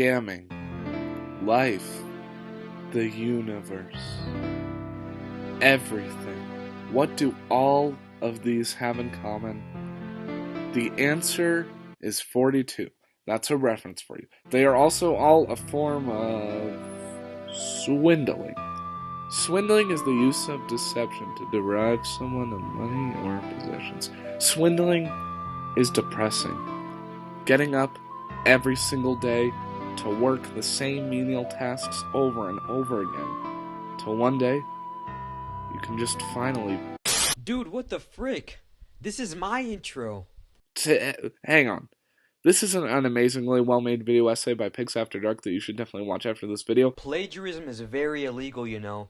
scamming, life, the universe, everything. What do all of these have in common? The answer is 42. That's a reference for you. They are also all a form of swindling. Swindling is the use of deception to derive someone of money or possessions. Swindling is depressing. Getting up every single day to work the same menial tasks over and over again, till one day, you can just finally... Dude, what the frick? This is my intro. Hang on. This is an amazingly well-made video essay by Pigs After Dark that you should definitely watch after this video. Plagiarism is very illegal, you know.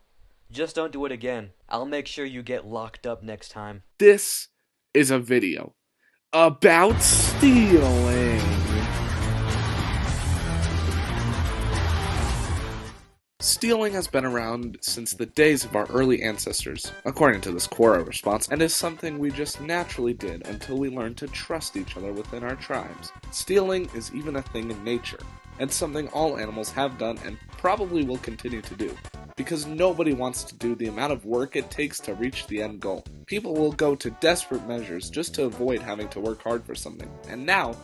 Just don't do it again. I'll make sure you get locked up next time. This is a video about stealing. Stealing has been around since the days of our early ancestors, according to this Quora response, and is something we just naturally did until we learned to trust each other within our tribes. Stealing is even a thing in nature, and something all animals have done and probably will continue to do, because nobody wants to do the amount of work it takes to reach the end goal. People will go to desperate measures just to avoid having to work hard for something, and now,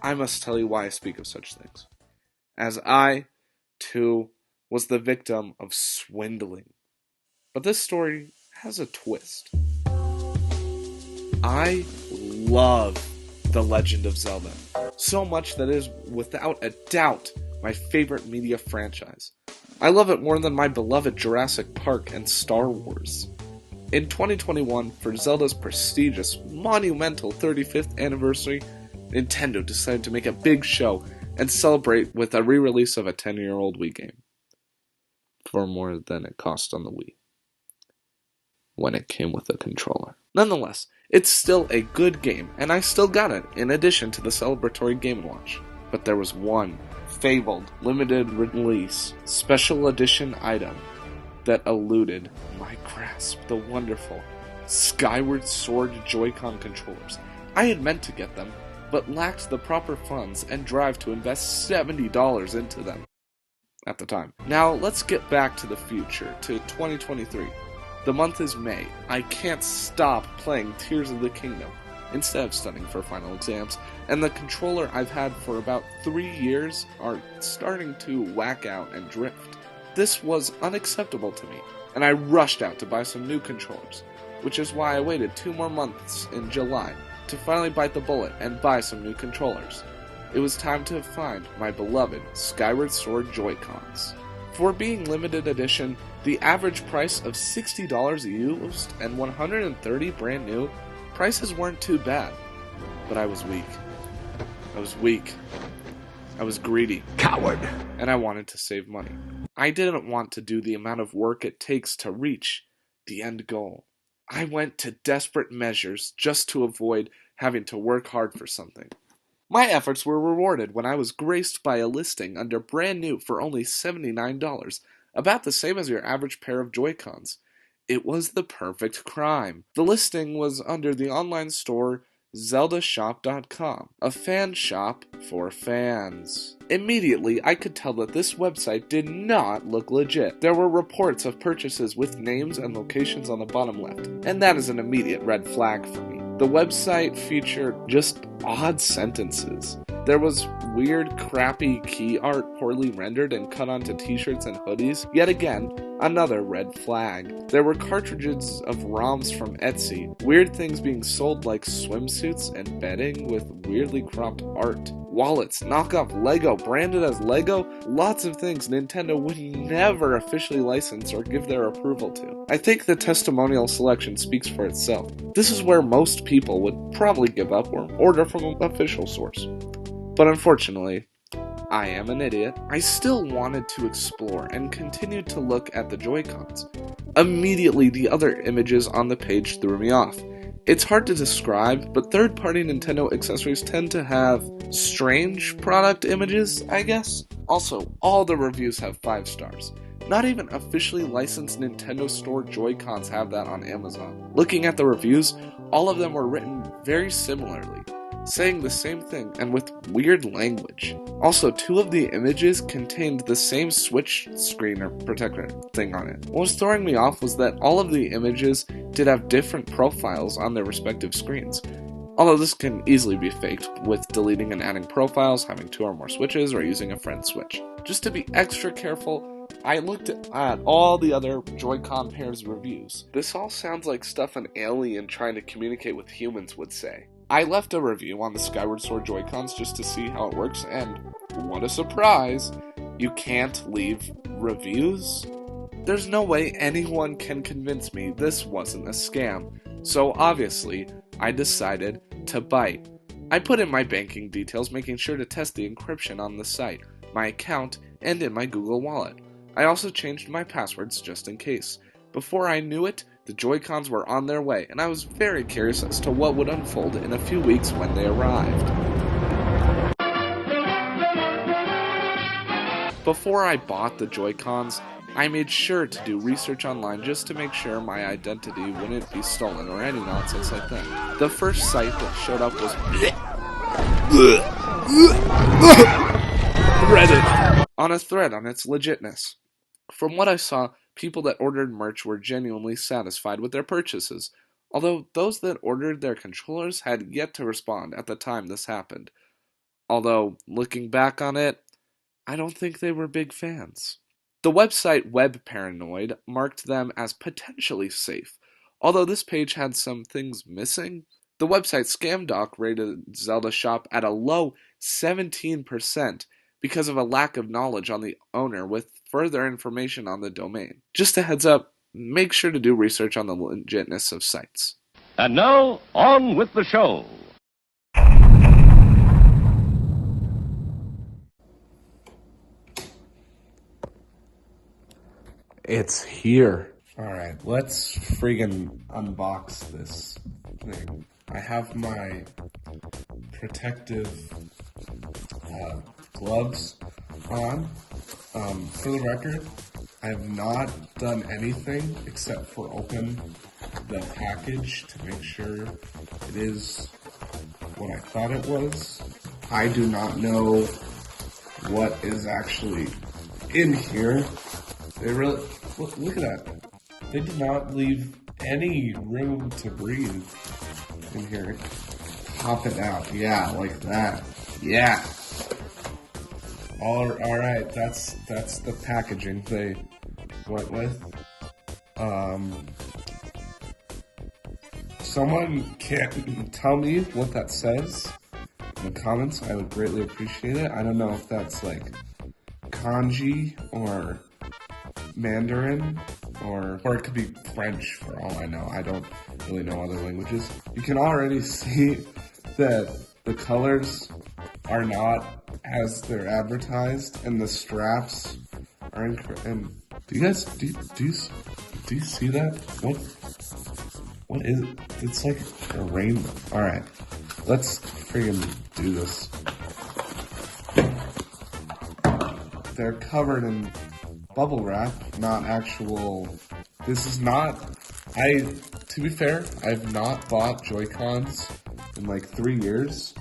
I must tell you why I speak of such things. As I, too, was the victim of swindling. But this story has a twist. I love The Legend of Zelda, so much that it is without a doubt my favorite media franchise. I love it more than my beloved Jurassic Park and Star Wars. In 2021, for Zelda's prestigious, monumental 35th anniversary, Nintendo decided to make a big show and celebrate with a re-release of a 10-year-old Wii game. For more than it cost on the Wii, when it came with a controller. Nonetheless, it's still a good game, and I still got it, in addition to the celebratory Game & Watch. But there was one fabled, limited release, special edition item that eluded my grasp, the wonderful Skyward Sword Joy-Con controllers. I had meant to get them, but lacked the proper funds and drive to invest $70 into them at the time. Now, let's get back to the future, to 2023. The month is May. I can't stop playing Tears of the Kingdom instead of studying for final exams, and the controller I've had for about 3 years are starting to whack out and drift. This was unacceptable to me, and I rushed out to buy some new controllers, which is why I waited 2 more months in July to finally bite the bullet and buy some new controllers. It was time to find my beloved Skyward Sword Joy-Cons. For being limited edition, the average price of $60 used and $130 brand new, prices weren't too bad. But I was weak. I was greedy. Coward. And I wanted to save money. I didn't want to do the amount of work it takes to reach the end goal. I went to desperate measures just to avoid having to work hard for something. My efforts were rewarded when I was graced by a listing under brand new for only $79, about the same as your average pair of Joy-Cons. It was the perfect crime. The listing was under the online store ZeldaShop.com, a fan shop for fans. Immediately, I could tell that this website did not look legit. There were reports of purchases with names and locations on the bottom left, and that is an immediate red flag for me. The website featured just odd sentences. There was weird, crappy key art poorly rendered and cut onto t-shirts and hoodies. Yet again, another red flag. There were cartridges of ROMs from Etsy, weird things being sold like swimsuits and bedding with weirdly cropped art. Wallets, knockoff Lego, branded as Lego, lots of things Nintendo would never officially license or give their approval to. I think the testimonial selection speaks for itself. This is where most people would probably give up or order from an official source. But unfortunately, I am an idiot. I still wanted to explore and continued to look at the Joy-Cons. Immediately, the other images on the page threw me off. It's hard to describe, but third-party Nintendo accessories tend to have strange product images, I guess. Also, all the reviews have 5 stars. Not even officially licensed Nintendo Store Joy-Cons have that on Amazon. Looking at the reviews, all of them were written very similarly. saying the same thing and with weird language. Also, 2 of the images contained the same switch screen or protector thing on it. What was throwing me off was that all of the images did have different profiles on their respective screens. Although this can easily be faked with deleting and adding profiles, having 2 or more switches, or using a friend switch. Just to be extra careful, I looked at all the other Joy-Con pairs reviews. This all sounds like stuff an alien trying to communicate with humans would say. I left a review on the Skyward Sword Joy-Cons just to see how it works, and what a surprise! You can't leave reviews? There's no way anyone can convince me this wasn't a scam, so obviously, I decided to bite. I put in my banking details, making sure to test the encryption on the site, my account, and in my Google Wallet. I also changed my passwords just in case. Before I knew it, the Joy-Cons were on their way, and I was very curious as to what would unfold in a few weeks when they arrived. Before I bought the Joy-Cons, I made sure to do research online just to make sure my identity wouldn't be stolen or any nonsense like that. The first site that showed up was Reddit, on a thread on its legitness. From what I saw, people that ordered merch were genuinely satisfied with their purchases, although those that ordered their controllers had yet to respond at the time this happened. Although, looking back on it, I don't think they were big fans. The website Web Paranoid marked them as potentially safe, although this page had some things missing. The website ScamDoc rated Zelda Shop at a low 17% because of a lack of knowledge on the owner with further information on the domain. Just a heads up, make sure to do research on the legitness of sites. And now, on with the show. It's here. Alright, let's friggin' unbox this thing. I have my protective gloves on. For the record, I have not done anything except for open the package to make sure it is what I thought it was. I do not know what is actually in here. They really, look at that. They did not leave any room to breathe in here. Pop it out. Yeah, like that. Yeah. Alright, that's the packaging they went with. Someone can tell me what that says in the comments. I would greatly appreciate it. I don't know if that's like kanji or Mandarin, or it could be French for all I know. I don't really know other languages. You can already see that the colors are not as they're advertised, and the straps are incorrect. And do you guys do you see that? What is it? It's like a rainbow. All right, let's friggin' do this. They're covered in bubble wrap, not actual. This is not. To be fair, I've not bought Joy-Cons in like 3 years,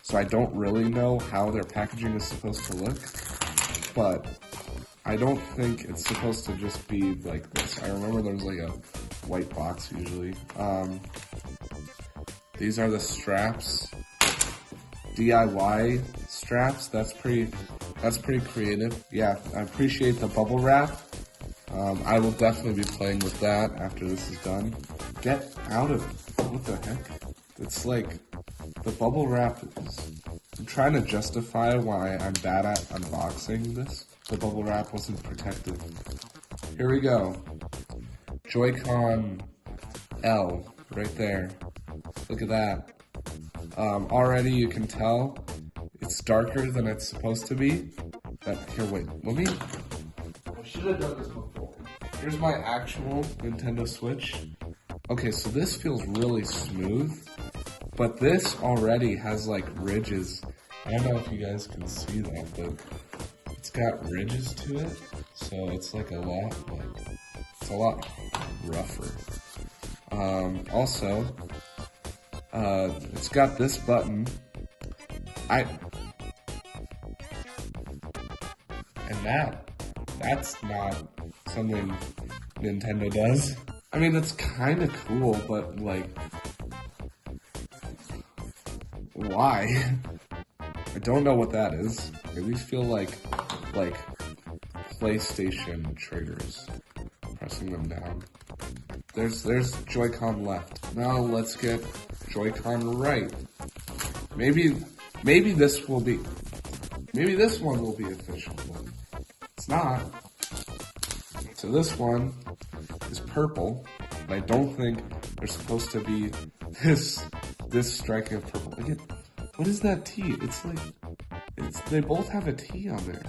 so I don't really know how their packaging is supposed to look. But I don't think it's supposed to just be like this. I remember there was like a white box usually. These are the straps. DIY straps. That's pretty creative. Yeah, I appreciate the bubble wrap. I will definitely be playing with that after this is done. Get out of it. What the heck? It's like, the bubble wrap is... I'm trying to justify why I'm bad at unboxing this. The bubble wrap wasn't protected. Here we go. Joy-Con L, right there. Look at that. Already you can tell it's darker than it's supposed to be. Here, wait, let me... I should have done this before. Here's my actual Nintendo Switch. Okay, so this feels really smooth, but this already has like ridges. I don't know if you guys can see that, but it's got ridges to it, so it's like it's a lot rougher. Also, it's got this button I and that's not something Nintendo does. I mean, it's kind of cool, but like, why? I don't know what that is. These feel like PlayStation triggers. Pressing them down. There's Joy-Con left. Now let's get Joy-Con right. Maybe this will be. Maybe this one will be official, but it's not. So this one is purple, but I don't think there's supposed to be this striking of purple. Again, what is that T? It's like they both have a T on there.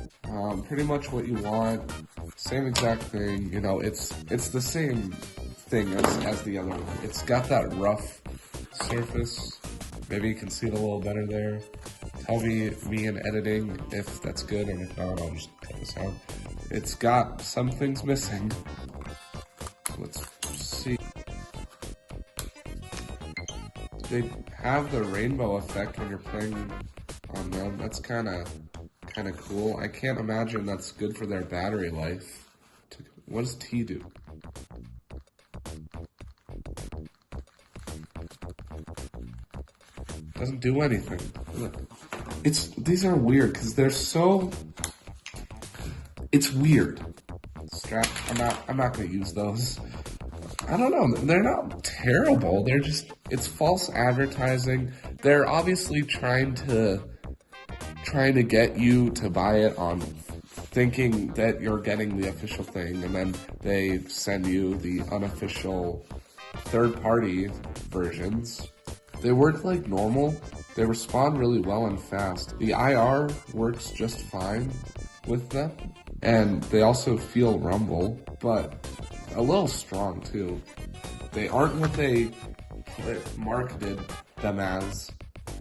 Pretty much what you want. Same exact thing. You know, it's the same thing as the other one. It's got that rough surface. Maybe you can see it a little better there. Tell me in editing if that's good, and if not, I'll just cut this out. It's got some things missing. Let's see. They have the rainbow effect when you're playing on them. That's kind of cool. I can't imagine that's good for their battery life. What does T do? Doesn't do anything. These are weird because they're so. It's weird. Strap. I'm not gonna use those. I don't know. They're not terrible. They're just. It's false advertising. They're obviously trying to get you to buy it on thinking that you're getting the official thing, and then they send you the unofficial third-party versions. They work like normal. They respond really well and fast. The IR works just fine with them, and they also feel rumble, but a little strong too. They aren't what they marketed them as.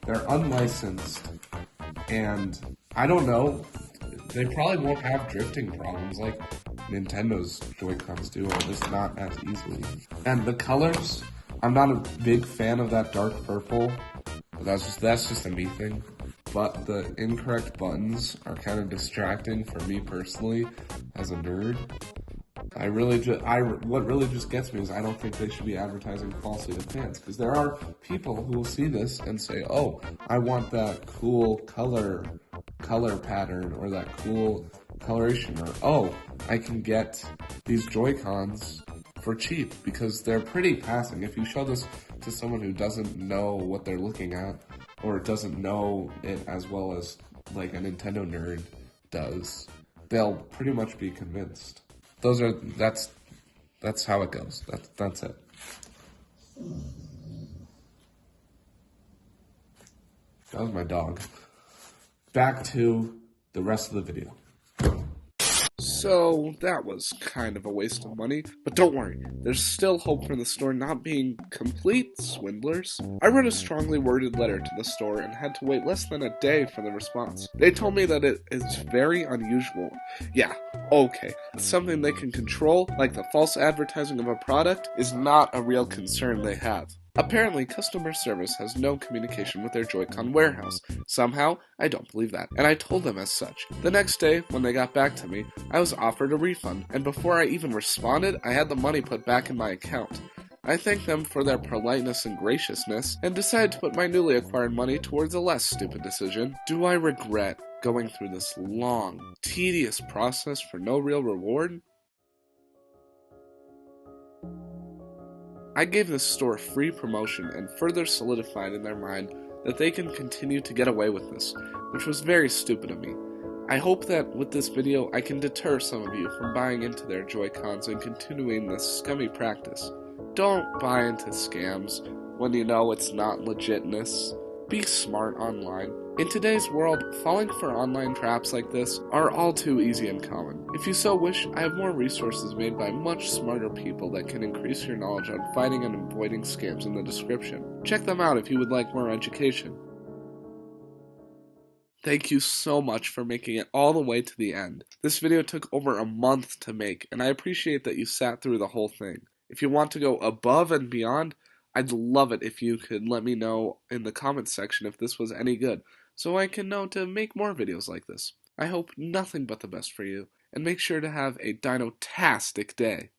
They're unlicensed, and I don't know, they probably won't have drifting problems like Nintendo's Joy-Cons do, or at least not as easily. And the colors, I'm not a big fan of that dark purple, but that's just a me thing. But the incorrect buttons are kind of distracting for me personally as a nerd. What really just gets me is I don't think they should be advertising falsely to fans, because there are people who will see this and say, oh, I want that cool color pattern, or that cool coloration, or oh, I can get these Joy-Cons for cheap because they're pretty passing. If you show this to someone who doesn't know what they're looking at, or doesn't know it as well as like a Nintendo nerd does, they'll pretty much be convinced. That's how it goes. That's it. That was my dog. Back to the rest of the video. So that was kind of a waste of money, but don't worry, there's still hope for the store not being complete swindlers. I wrote a strongly worded letter to the store and had to wait less than a day for the response. They told me that it is very unusual. Yeah, okay, something they can control, like the false advertising of a product, is not a real concern they have. Apparently, customer service has no communication with their Joy-Con warehouse. Somehow, I don't believe that, and I told them as such. The next day, when they got back to me, I was offered a refund, and before I even responded, I had the money put back in my account. I thanked them for their politeness and graciousness, and decided to put my newly acquired money towards a less stupid decision. Do I regret going through this long, tedious process for no real reward? I gave the store free promotion and further solidified in their mind that they can continue to get away with this, which was very stupid of me. I hope that with this video I can deter some of you from buying into their Joy-Cons and continuing this scummy practice. Don't buy into scams when you know it's not legitness. Be smart online. In today's world, falling for online traps like this are all too easy and common. If you so wish, I have more resources made by much smarter people that can increase your knowledge on fighting and avoiding scams in the description. Check them out if you would like more education. Thank you so much for making it all the way to the end. This video took over a month to make, and I appreciate that you sat through the whole thing. If you want to go above and beyond, I'd love it if you could let me know in the comments section if this was any good. so I can know to make more videos like this. I hope nothing but the best for you, and make sure to have a dinotastic day.